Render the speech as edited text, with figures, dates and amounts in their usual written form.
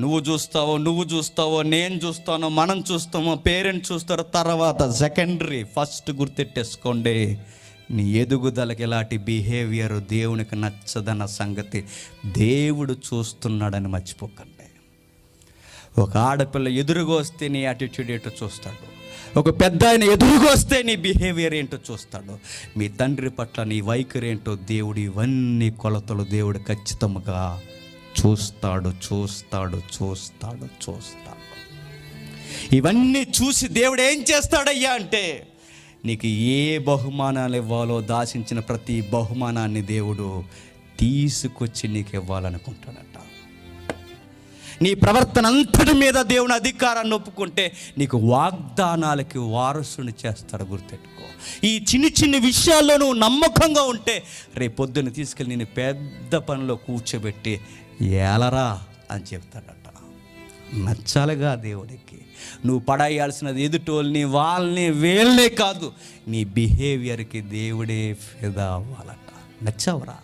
నువ్వు చూస్తావో నేను చూస్తానో మనం చూస్తామో పేరెంట్స్ చూస్తారో తర్వాత సెకండరీ. ఫస్ట్ గుర్తెట్టేసుకోండి, నీ ఎదుగుదలకి ఎలాంటి బిహేవియర్ దేవునికి నచ్చదన్న సంగతి దేవుడు చూస్తున్నాడని మర్చిపోకండి. ఒక ఆడపిల్ల ఎదురుగా వస్తే నీ యాటిట్యూడ్ ఏంటో చూస్తాడు, ఒక పెద్ద ఆయన ఎదురుగా వస్తే నీ బిహేవియర్ ఏంటో చూస్తాడు, మీ తండ్రి పట్ల నీ వైఖరి ఏంటో దేవుడు, ఇవన్నీ కొలతలు దేవుడు ఖచ్చితంగా చూస్తాడు. ఇవన్నీ చూసి దేవుడు ఏం చేస్తాడయ్యా అంటే, నీకు ఏ బహుమానాలు ఇవ్వాలో దాచించిన ప్రతి బహుమానాన్ని దేవుడు తీసుకొచ్చి నీకు ఇవ్వాలనుకుంటాడట. నీ ప్రవర్తన అంతటి మీద దేవుని అధికారాన్ని ఒప్పుకుంటే నీకు వాగ్దానాలకి వారసుని చేస్తాడు. గుర్తెట్టుకో, ఈ చిన్ని విషయాల్లో నువ్వు నమ్మకంగా ఉంటే రేపొద్దున తీసుకెళ్ళి నేను పెద్ద పనిలో కూర్చోబెట్టి ఏలరా అని చెప్తాడట. నచ్చాలిగా దేవుడికి. నువ్వు పడేయాల్సినది ఎదుటోళ్ళని, వాళ్ళని, వీళ్ళనే కాదు, నీ బిహేవియర్కి దేవుడే ఫిదా అవ్వాలట. నచ్చావరా?